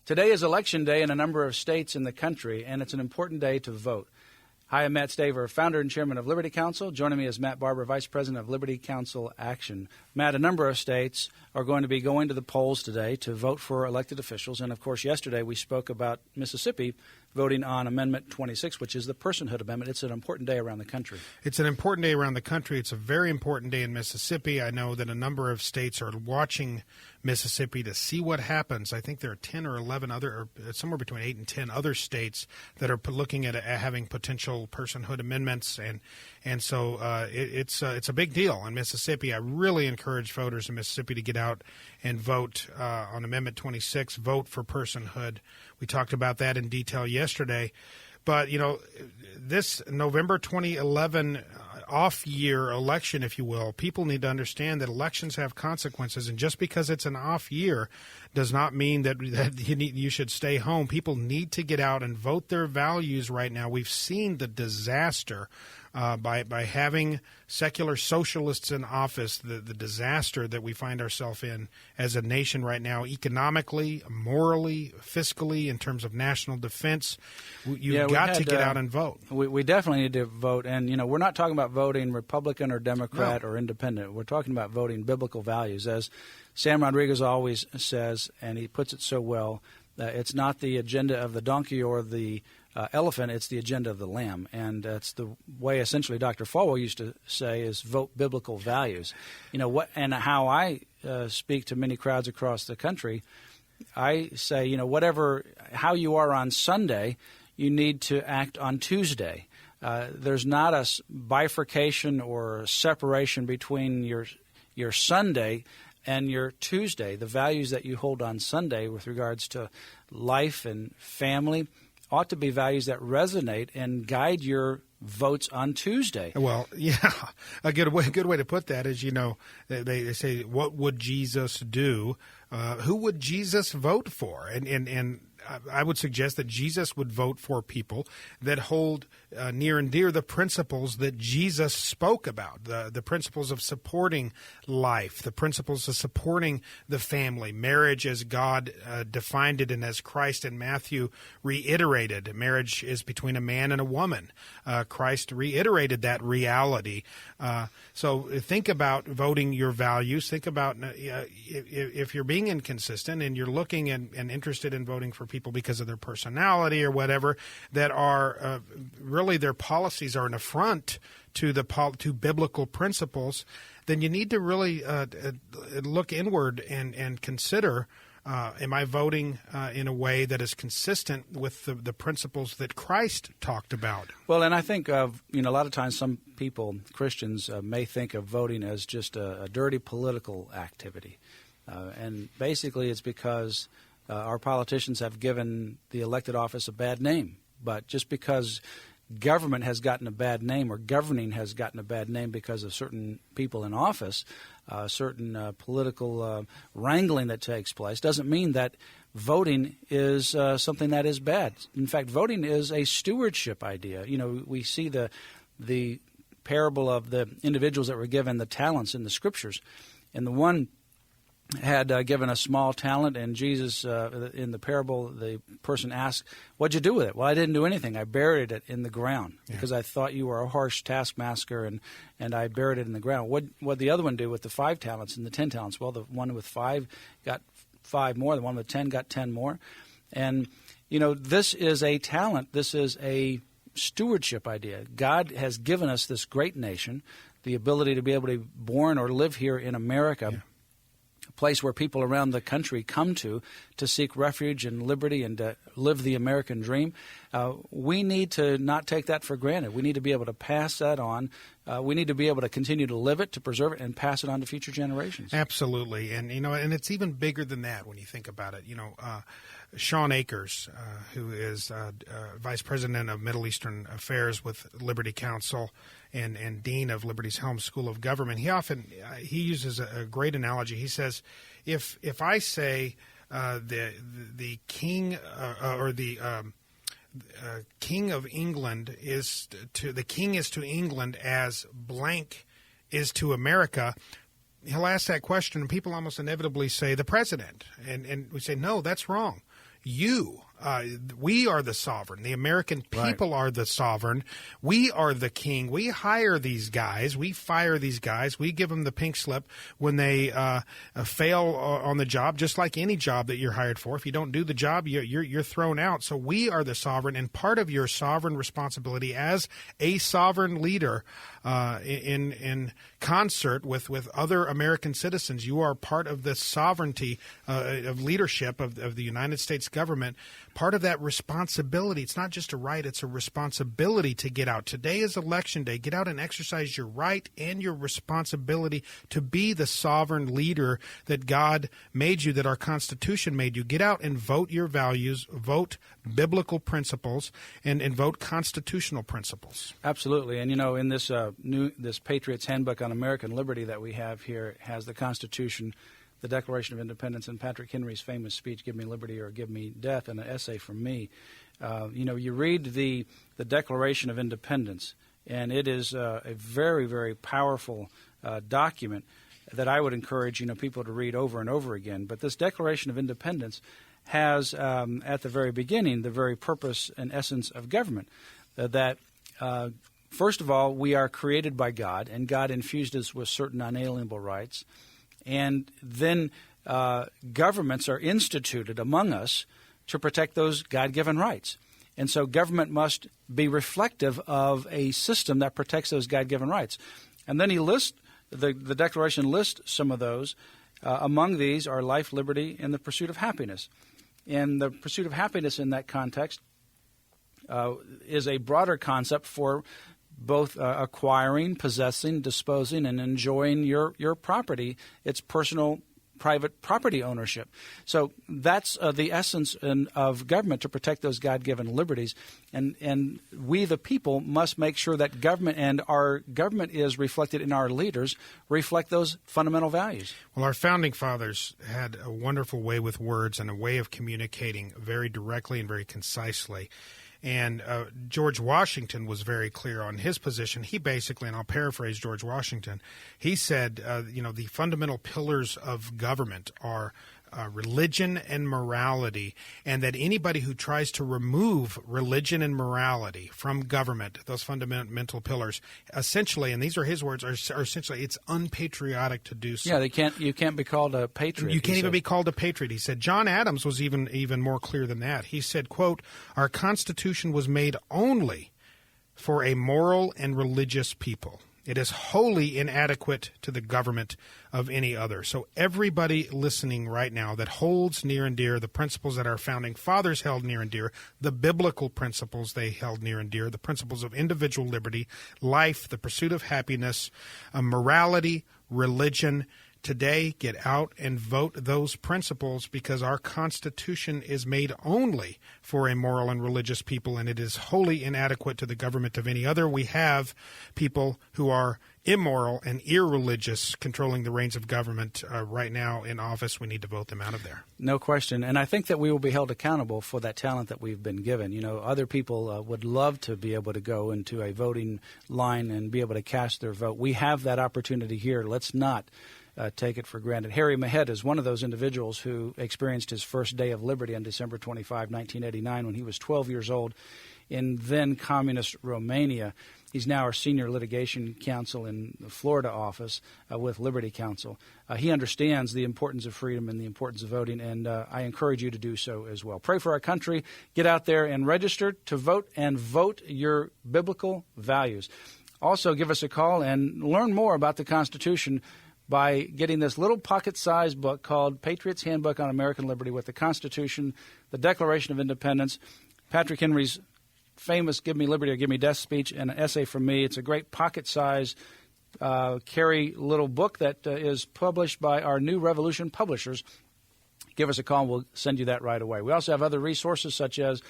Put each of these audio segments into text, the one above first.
Today is Election Day in a number of states in the country, and it's an important day to vote. Hi, I'm Matt Staver, founder and chairman of Liberty Counsel. Joining me is Matt Barber, vice president of Liberty Counsel Action. Matt, a number of states are going to be going to the polls today to vote for elected officials. And, of course, yesterday we spoke about Mississippi voting on Amendment 26, which is the Personhood Amendment. It's an important day around the country. It's an important day around the country. It's a very important day in Mississippi. I know that a number of states are watching Mississippi to see what happens. I think there are 10 or 11 other, or somewhere between 8 and 10 other states that are looking at having potential personhood amendments, and so it's a big deal in Mississippi. I really encourage voters in Mississippi to get out and vote on Amendment 26, vote for personhood. We talked about that in detail yesterday. But, you know, this November 2011 off-year election, if you will, people need to understand that elections have consequences. And just because it's an off year does not mean that you should stay home. People need to get out and vote their values right now. We've seen the disaster by having secular socialists in office, the disaster that we find ourselves in as a nation right now, economically, morally, fiscally, in terms of national defense. You've got to get out and vote. We definitely need to vote. And, you know, we're not talking about voting Republican or Democrat or independent. We're talking about voting biblical values. As Sam Rodriguez always says, and he puts it so well, it's not the agenda of the donkey or the elephant, it's the agenda of the lamb. And that's the way essentially Dr. Falwell used to say is vote biblical values. You know, what and how I speak to many crowds across the country, I say, you know, how you are on Sunday, you need to act on Tuesday. There's not a bifurcation or separation between your Sunday and your Tuesday. The values that you hold on Sunday with regards to life and family ought to be values that resonate and guide your votes on Tuesday. Well, yeah, a good way to put that is, you know, they say, what would Jesus do? Who would Jesus vote for? And I would suggest that Jesus would vote for people that hold near and dear the principles that Jesus spoke about, the principles of supporting life, the principles of supporting the family, marriage as God defined it and as Christ in Matthew reiterated. Marriage is between a man and a woman. Christ reiterated that reality. So think about voting your values. Think about if you're being inconsistent and you're looking and interested in voting for people because of their personality or whatever, that are really their policies are an affront to to biblical principles, then you need to really look inward and consider, am I voting in a way that is consistent with the principles that Christ talked about? Well, and I think a lot of times some people, Christians, may think of voting as just a dirty political activity. And basically it's because our politicians have given the elected office a bad name. But just because government has gotten a bad name or governing has gotten a bad name because of certain people in office, certain political wrangling that takes place, doesn't mean that voting is something that is bad. In fact, voting is a stewardship idea. You know, we see the parable of the individuals that were given the talents in the Scriptures. And the one had given a small talent, and Jesus, in the parable, the person asked, "What'd you do with it?" "Well, I didn't do anything. I buried it in the ground because I thought you were a harsh taskmaster, and I buried it in the ground." What'd the other one do with the 5 talents and the 10 talents? Well, the one with 5 got 5 more. The one with 10 got 10 more. And, you know, this is a talent. This is a stewardship idea. God has given us this great nation, the ability to be able to be born or live here in America. Yeah. Place where people around the country come to seek refuge and liberty and to live the American dream. We need to not take that for granted. We need to be able to pass that on. We need to be able to continue to live it, to preserve it, and pass it on to future generations. Absolutely. And, you know, and it's even bigger than that when you think about it. You know, Sean Akers, who is Vice President of Middle Eastern Affairs with Liberty Counsel and Dean of Liberty's Helm School of Government, he uses a great analogy. He says, if I say the king or the King of England is to England as blank is to America, he'll ask that question, and people almost inevitably say the president, and we say no, that's wrong. we are the sovereign. The American people are the sovereign. We are the king. We hire these guys. We fire these guys. We give them the pink slip when they fail on the job, just like any job that you're hired for. If you don't do the job, you're thrown out. So we are the sovereign, and part of your sovereign responsibility as a sovereign leader in concert with other American citizens, you are part of the sovereignty of leadership of the United States government. Part of that responsibility, it's not just a right, it's a responsibility to get out. Today is election day. Get out and exercise your right and your responsibility to be the sovereign leader that God made you, that our Constitution made you. Get out and vote your values, vote biblical principles, and vote constitutional principles. Absolutely. And, in this Patriots Handbook on American Liberty that we have here, it has the Constitution, the Declaration of Independence, and Patrick Henry's famous speech, "Give me liberty or give me death," and an essay from me. You read the Declaration of Independence, and it is a very, very powerful document that I would encourage people to read over and over again. But this Declaration of Independence has, at the very beginning, the very purpose and essence of government, that first of all, we are created by God, and God infused us with certain unalienable rights. And then governments are instituted among us to protect those God-given rights. And so government must be reflective of a system that protects those God-given rights. And then the Declaration lists some of those. Among these are life, liberty, and the pursuit of happiness. And the pursuit of happiness in that context is a broader concept for both acquiring, possessing, disposing, and enjoying your property. It's personal, private property ownership. So that's the essence of government, to protect those God-given liberties. And we, the people, must make sure that government and our government is reflected in our leaders, reflect those fundamental values. Well, our founding fathers had a wonderful way with words and a way of communicating very directly and very concisely. And George Washington was very clear on his position. He basically, and I'll paraphrase George Washington, he said, the fundamental pillars of government are religion and morality, and that anybody who tries to remove religion and morality from government, those fundamental pillars, essentially, and these are his words, are essentially, it's unpatriotic to do so. Yeah, you can't be called a patriot. You can't even be called a patriot, he said. John Adams was even more clear than that. He said, quote, "Our Constitution was made only for a moral and religious people. It is wholly inadequate to the government of any other." So everybody listening right now that holds near and dear the principles that our founding fathers held near and dear, the biblical principles they held near and dear, the principles of individual liberty, life, the pursuit of happiness, morality, religion, today, get out and vote those principles, because our Constitution is made only for a moral and religious people, and it is wholly inadequate to the government of any other. We have people who are immoral and irreligious controlling the reins of government right now in office. We need to vote them out of there. No question. And I think that we will be held accountable for that talent that we've been given. Other people would love to be able to go into a voting line and be able to cast their vote. We have that opportunity here. Let's not take it for granted. Harry Mahed is one of those individuals who experienced his first day of liberty on December 25, 1989, when he was 12 years old in then communist Romania. He's now our senior litigation counsel in the Florida office with Liberty Counsel. He understands the importance of freedom and the importance of voting, and I encourage you to do so as well. Pray for our country. Get out there and register to vote, and vote your biblical values. Also, give us a call and learn more about the Constitution by getting this little pocket-sized book called Patriots Handbook on American Liberty, with the Constitution, the Declaration of Independence, Patrick Henry's famous "Give me liberty or give me death" speech, and an essay from me. It's a great pocket-sized carry little book that is published by our New Revolution publishers. Give us a call and we'll send you that right away. We also have other resources such as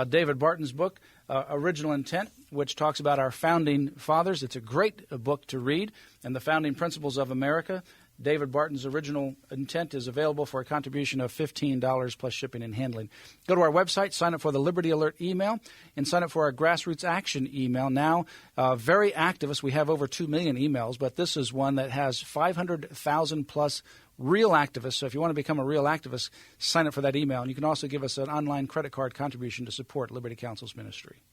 David Barton's book, Original Intent, which talks about our founding fathers. It's a great book to read, and the founding principles of America. David Barton's Original Intent is available for a contribution of $15 plus shipping and handling. Go to our website, sign up for the Liberty Alert email, and sign up for our Grassroots Action email. Now, very active. We have over 2 million emails, but this is one that has 500,000 plus real activists. So if you want to become a real activist, sign up for that email. And you can also give us an online credit card contribution to support Liberty Counsel's ministry.